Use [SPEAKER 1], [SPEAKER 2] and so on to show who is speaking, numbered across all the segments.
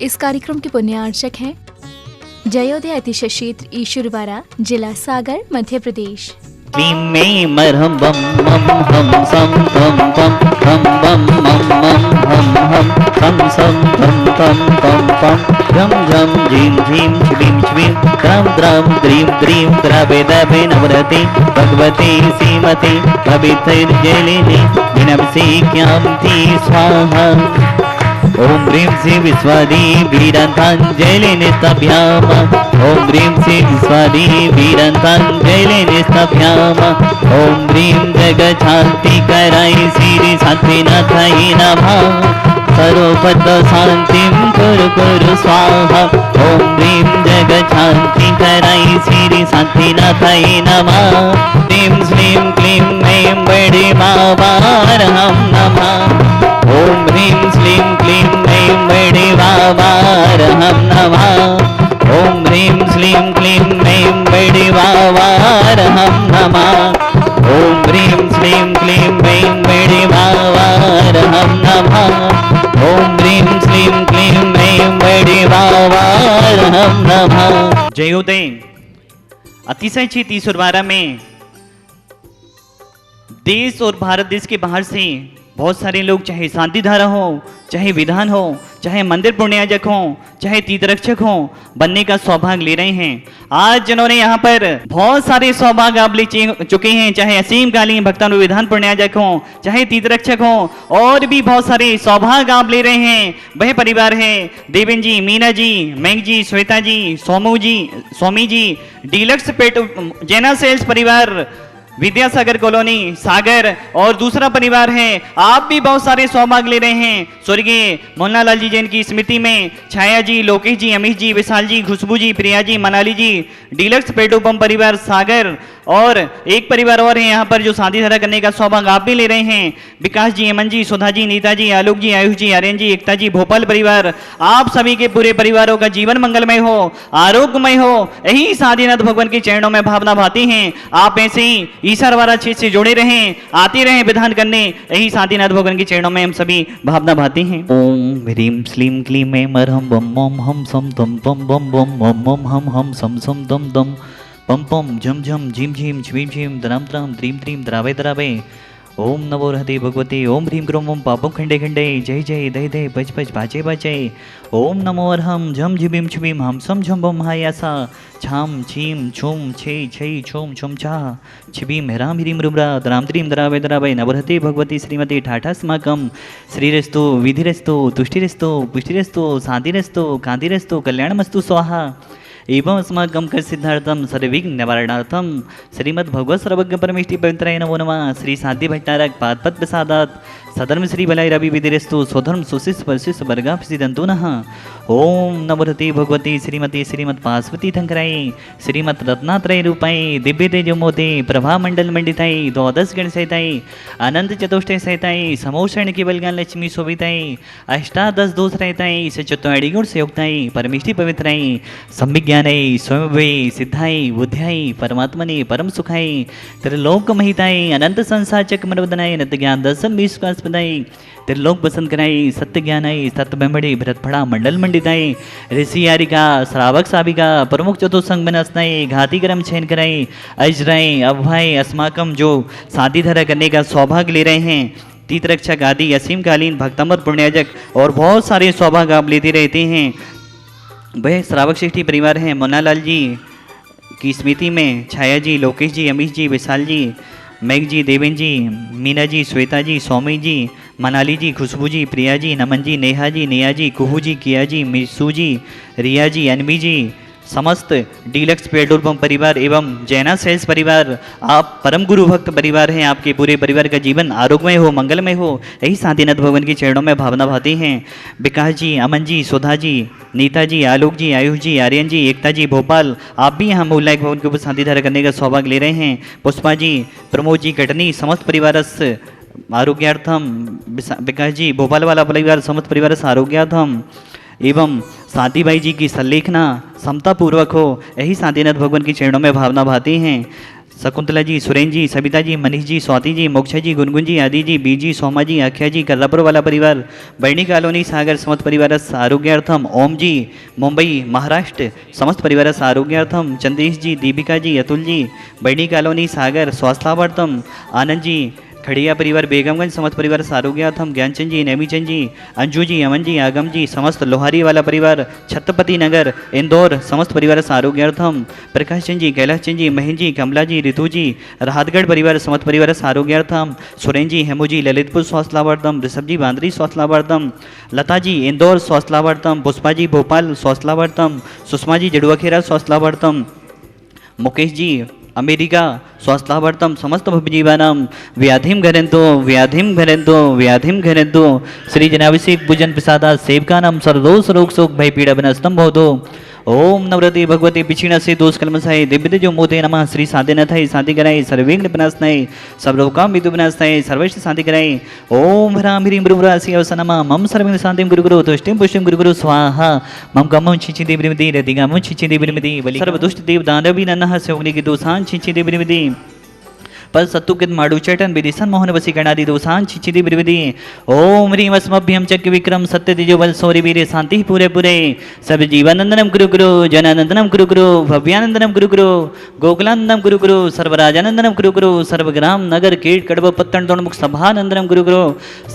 [SPEAKER 1] इस कार्यक्रम के पुण्यार्चक हैं जयोदय अतिशय क्षेत्र ईश्वरवाड़ा, जिला सागर, मध्य प्रदेश।
[SPEAKER 2] क्लीं में मरहम बम मम हम सम तम तम हम बम मम मम हम हम सम सम तम तम तम तम झम झम झीम झीम छ्वीं छ्वीं द्राम द्राम द्रीं द्रीं द्रावे द्रावे नवरते भगवते सीमते भवितैर्जलिने विनमसीक्यां ती स्वाहा। ओम ह्रीं श्रीं विश्वादी वीरंतांजलि निस्तभ्याम। ओम ह्रीं श्रीं विश्वादी वीरंतांजलि निस्तभ्याम। ओम ह्रीं जगत शांति कराई श्री सात्विनाथाय नमः। सर्वपद शांतिं कुरु कुरु स्वाहा। ओम ह्रीं जगत शांति कराई श्री सात्विनाथाय नमः। ह्रीं श्रीं क्लीं ऐं बड़े बाबार हम नमः। ओम ह्रीं श्रीं क्लीं ऐं बड़े बाबार हम नमः। ओम ह्रीं श्रीं क्लीं ऐं बड़े बाबार हम नमः। ओम ह्रीं श्रीं क्लीं ऐं बड़े बाबार हम नमः। ओम ह्रीं श्रीं क्लीं ऐं बड़े बाबार हम नमः। जयोदय अतिशय क्षेत्र ईश्वरवाड़ा में देश और भारत देश के बाहर से बहुत सारे लोग, चाहे शांति धारा हो, चाहे विधान हो, चाहे मंदिर पुण्याजक हो, चाहे तीर्थरक्षक हो, बनने का सौभाग्य ले रहे हैं। आज जिन्होंने यहाँ पर बहुत सारे सौभाग्य आप ले चुके हैं, चाहे असीम कालीन भक्तानुविधान पुण्याजक हो, चाहे तीर्थरक्षक हो, और भी बहुत सारे सौभाग्य आप ले रहे हैं। वह परिवार है देवेन जी, मीना जी, मैंग जी, श्वेता जी, स्वामी जी, डीलक्स पेट जैना सेल्स परिवार, विद्यासागर कॉलोनी सागर, और दूसरा परिवार है। आप भी बहुत सारे सौभाग्य ले रहे हैं। स्वर्गीय मोहनलाल लाल जी जैन की स्मृति में छाया जी, लोकेश जी, अमीश जी, विशाल जी, खुशबू जी, प्रिया जी, मनाली जी, डीलक्स पेट्रोल पंप परिवार सागर, और एक परिवार और है यहाँ पर जो शादी धारा करने का सौभाग्य आप भी ले रहे हैं। विकास जी, अमन जी, सुधा जी, नीता जी, आलोक जी, आयुष जी, आर्यन जी, एकता जी, भोपाल परिवार, आप सभी के पूरे परिवारों का जीवन मंगलमय हो, आरोग्यमय हो, यही साधीनाथ भगवान के चरणों में भावना भाती हैं। आप ऐसे ही ईश्वरवाड़ा क्षेत्र से जुड़े रहें, आते रहें विधान करने, यही साधीनाथ भगवान के चरणों में हम सभी भावना भाती हैं। ओम ह्रीं श्रीं क्लीं ऐं मरहम बम मम हम सम तम तम बम बम मम मम हम सम सम दम दम पम पम झम झम झीम झीम छ्वीं छ्वीं द्राम द्राम द्रीं द्रीं द्रावे द्रावे। ओम नमो रहते भगवते। ओम ह्रीं क्रोम ओम पापम खंडे खंडे जय जय दय दय बच बच बाचे बाचे। ओम नमो अर्हम झम झिबिम छुबिम हम सम झम बम हायासा छाम छीम छुम छे छै छुम छुम छा छिबिम ह्राम ह्रीं रुब्रा द्राम द्रीं द्रावे द्रावे नवरहते भगवती श्रीमती ठाठास्माकं श्रीरस्तु विधिरस्तु तुष्टिरस्तु पुष्टिरस्तु शांतिरस्तु कांतिरस्तु कल्याणमस्तु स्वाहा। एवं अस्माकं सिद्धार्थम सर्वविघ्न निवारणार्थम श्रीमद् भगवत सर्वज्ञ परमेष्टि पवित्राय नमो नमः। श्री शांति भट्टारक पादपद प्रसादात सधर्म श्री बलाई रवि विधिरस्तु स्वधर्म सुशिष्ट परिशिष्ट वर्गा सिद्धंतु नः। ओम नमोरति भगवती श्रीमती श्रीमद् पार्वती थंकराय श्रीमद् रत्नात्रय रूपाय दिव्य तेजोमोते प्रभा मंडल मंडिताय द्वादश गण सहिताय अनंत चतुष्टय सहिताय समोषण केवल ज्ञान लक्ष्मी शोभिताय अष्टादश दोष रहताय सचत्वारि गुण संयुक्ताय परमेष्टि पवित्राय सम्विज्ञानाय स्वयंभवे सिद्धाय बुद्ध्याय परमात्मने परम सुखाय त्रिलोक महिताय अनंत संसार चक्रमर्वदनाय अनंत ज्ञान दर्शन विश्वासपदाय त्रिलोक बसंत कराई सत्य ज्ञानाई सत्यबंबड़ी भरतफड़ा मंडल मंडिताई ऋषि यारिका श्रावक साबिका प्रमुख चतुसंग बनस्नाई घाती क्रम छेन कराई अजराई अभय अस्माकम जो शादी धरा करने का सौभाग्य ले रहे हैं। तीर्थरक्षक आदि असीम कालीन भक्तमर पुण्याजक और बहुत सारे सौभाग्य आप लेते रहते हैं। वह श्रावक श्रेष्ठी परिवार हैं। मुन्नालाल जी की स्मृति में छाया जी, लोकेश जी, अमीश जी, विशाल जी, मैग जी, देवेन जी, मीना जी, श्वेता जी, स्वामी जी, मनाली जी, खुशबू जी, प्रिया जी, नमन जी, नेहा जी, नेहा जी, कुहू जी, किया जी, मिसू जी, रिया जी, अनवी जी, समस्त डीलक्स पेट्रोल पंप परिवार एवं जैना सेल्स परिवार, आप परम गुरु भक्त परिवार हैं। आपके पूरे परिवार का जीवन आरोग्यमय हो, मंगलमय हो, यही शांतिनाथ भगवान के चरणों में भावना भाती हैं। विकास जी, अमन जी, सुधा जी, नीता जी, आलोक जी, आयुष जी, आर्यन जी, एकता जी, भोपाल, आप भी यहाँ मूलनायक भवन के ऊपर शांति धारा करने का सौभाग्य ले रहे हैं। पुष्पा जी, प्रमोद जी, कटनी, समस्त परिवारस आरोग्यार्थम, विकास जी, भोपाल वाला परिवार, समस्त परिवारस आरोग्यार्थम एवं शांति भाई जी की संलेखना समतापूर्वक हो, यही शांतिनाथ भगवान के चरणों में भावना भाती हैं। शकुंतला जी, सुरेन जी, सबिता जी, मनीष जी, स्वाति जी, मोक्षा जी, गुनगुन जी, आदि जी, बीजी, सोमा जी, अख्या जी, कल्लापुर वाला परिवार, बैणी कॉलोनी सागर समस्त परिवारस आरोग्यार्थम, ओम जी, मुंबई महाराष्ट्र समस्त परिवारस आरोग्यार्थम, चंदेश जी, दीपिका जी, अतुल जी, बैणी कॉलोनी सागर स्वास्थ्यार्थम, आनंद जी, खड़िया परिवार बेगमगंज समस्त परिवार आरोग्यार्थम, ज्ञानचंद जी, नेमीचंद जी, अंजू जी, अमन जी, आगम जी, समस्त लोहारी वाला परिवार, छत्रपति नगर इंदौर समस्त परिवार आरोग्यार्थम, प्रकाश चंद जी, कैलाश चंद जी, महेंद्र जी, कमला जी, ऋतु जी, राहतगढ़ परिवार समस्त परिवार आरोग्यार्थम, सुरेन जी, हेमू जी, ललितपुर स्वास्थ्य लाभार्थम, ऋषभ जी, बांद्री स्वास्थ्य लाभार्थम, लता जी, इंदौर स्वास्थ्य लाभार्थम, पुष्पा जी, भोपाल स्वास्थ्य लाभार्थम, सुषमा जी, जड़ुआखेरा स्वास्थ्य लाभार्थम, मुकेश जी, अमेरिका स्वास्थ्य लाभार्थम, समस्त जीवानां व्याधिम घरन्तु श्री जनाभिषेक पूजन प्रसादा सेवकानां सर्वदोष रोग शोक भय पीड़ा विनष्टं भवतु। ओम नवरते भगवते पिछिण से दोष कलमसाय दिव्य जो मोते नमः श्री शांतिनाथाय शांति कराय सर्वविघ्न विनाशनाय सर्वलोकाम विदु विनाशनाय सर्वैश्वर्य शांति कराय। ओम ह्रां ह्रीं ब्रूरासि अवस नमः मम सर्वविघ्न शांतिं गुरु गुरु तुष्टिं पुष्टिं गुरु गुरु स्वाहा मम गमं छिचि देवरिमति रतिगमं छिचि देवरिमति बलि सर्व दुष्ट देव दानवी नन्नः सेवनि की दोषान छिचि देवरिमति पर सत्तुकित माडुचैटन विदिशन मोहन वसीकरणादि दोषान छिचिदि विविधि। ओम ह्रीं अस्मभ्यं चक्र विक्रम सत्य तेजो बल सौर्य वीर्य शांति पूरे पूरे सब जीवानंदनम गुरु गुरु जनानंदनम गुरु गुरु भव्यानंदनम गुरु गुरु गोकुलानंदनम गुरु गुरु सर्वराजानंदनम गुरु गुरु सर्वग्राम नगर कीट कड़व पत्तन दोणमुख सभानंदनम गुरु गुरु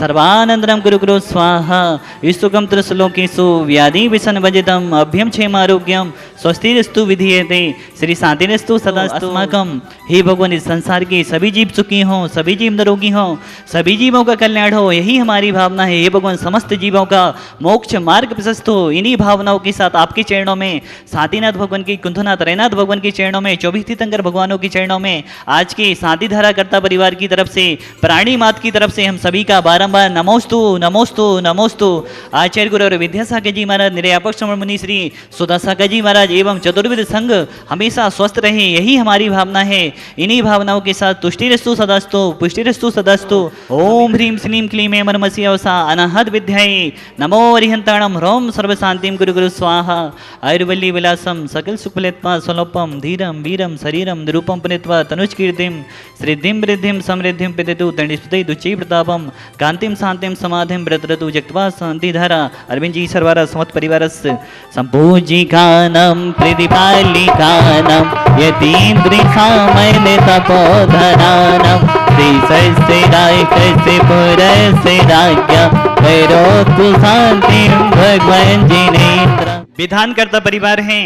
[SPEAKER 2] सर्वानंदनम गुरु गुरु स्वाहा विस्तुकम त्रिश्लोकेषु व्याधि विसन भजितम अभ्यम क्षेम आरोग्यम स्वस्तिरस्तु विधीयते श्री शांतिरस्तु सदास्तु अस्माकं। हे भगवान इस संसार के सभी जीव सुखी हों, सभी जीव निरोगी हों, सभी जीवों का कल्याण हो, यही हमारी भावना है। हे भगवान समस्त जीवों का मोक्ष मार्ग प्रशस्त हो। इन्हीं भावनाओं के साथ आपके चरणों में, शांतिनाथ भगवान की, कुंथनाथ रैनाथ भगवान के चरणों में, 24 तीर्थंकर भगवानों के चरणों में, आज के शांति धारा कर्ता परिवार की तरफ से, प्राणी मात की तरफ से हम सभी का बारंबार नमोस्तु नमोस्तु नमोस्तु। आचार्य गुरु और विद्यासागर जी महाराज, निर्यापक श्रवण मुनि श्री सुदासागर जी महाराज एवं चतुर्विद संघ हमेशा स्वस्थ रहे, यही हमारी भावना है। इन्हीं भावनाओं के साथ तुष्टिरस्तु सदास्तु पुष्टिरस्तु सदास्तु। ओम ह्रीं श्रीं क्लीं मनमसि अवसा अनाहत विद्याये नमो अरिहंताणं ह्रौं सर्वशांतिं गुरु गुरु स्वाहा। आयुर्वल्ली विलासम सकल सुखफलेत्मा स्वलोपम धीरम वीरम शरीरम निरूपम पुनित्वा तनुज कीर्तिं श्रीद्धिं वृद्धिं समृद्धिं पिततु दंडिस्तुते दुच्चै प्रतापम कांतिं शांतिं समाधिं व्रतरतु जक्त्वा शांतिधारा। अरविंद जी सर्वारा समस्त परिवारस्य संपूजिकानां प्रतिपालिकानां यतीन्द्रिसामैल तपोधनानां श्रीशैराय कैसे पुरस्य राज्ञा करोतु शांतिं भगवान जी नेत्र। विधानकर्ता परिवार हैं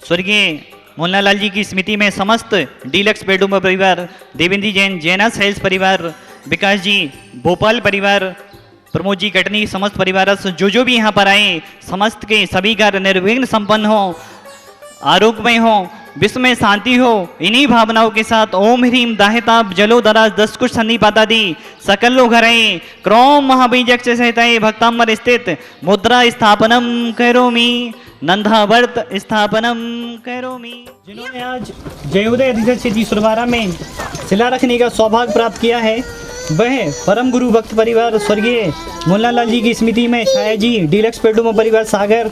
[SPEAKER 2] स्वर्गीय मोहनलाल लाल जी की स्मृति में समस्त डीलक्स बेडरूम परिवार, देवेंद्र जैन जैना सेल्स परिवार, विकास जी भोपाल परिवार, प्रमोद जी कटनी समस्त परिवार जो भी यहाँ पर आए समस्त के सभी कार्य निर्विघ्न संपन्न हो, आरोग्यमय हो, विश्व में शांति हो। इन्हीं भावनाओं के साथ ओम ह्रीं दाहिताप जलो दराज 10 कुछ सन्निपातादि सकल लोग हरे क्रोम महाबीजक से सहिताए भक्तांबर स्थित मुद्रा स्थापनम करोमि नंदावर्त स्थापनम करोमि। जिन्होंने आज जयोदय अधिशेष जी सुरवारा में शिला रखने का सौभाग्य प्राप्त किया है, वह परम गुरु भक्त परिवार स्वर्गीय मोहनलाल लाल जी की स्मृति में छाया जी डीलक्स बेडरूम परिवार सागर,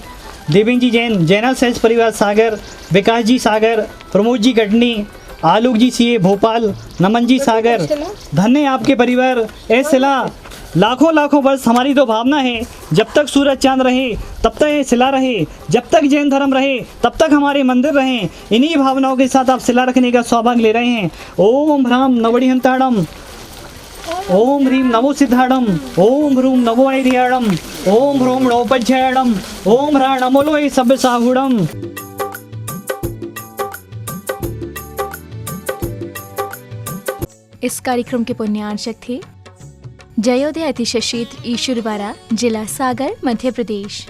[SPEAKER 2] देवेंद्र जी जैन जैना सेल्स परिवार सागर, विकास जी सागर, प्रमोद जी कटनी, आलोक जी सीए भोपाल, नमन जी सागर। धन्य आपके परिवार। ए शिला लाखों लाखों वर्ष हमारी तो भावना है, जब तक सूरज चांद रहे तब तक ये शिला रहे, जब तक जैन धर्म रहे तब तक हमारे मंदिर रहे। इन्हीं भावनाओं के साथ आप शिला रखने का सौभाग्य ले रहे हैं। ओम ह्रां नवड़िहंताणम, ओम ह्रीं नमो सिद्धाणम, ओम ह्रूं नमो ऐरियाणम, ओम ह्रों नमोपज्यायणम, ओम ह्रां नमो लोहे सभ्य साहुणम।
[SPEAKER 1] इस कार्यक्रम के पुण्यार्चक थे जयोदय अतिशय क्षेत्र ईश्वरवारा, जिला सागर, मध्य प्रदेश।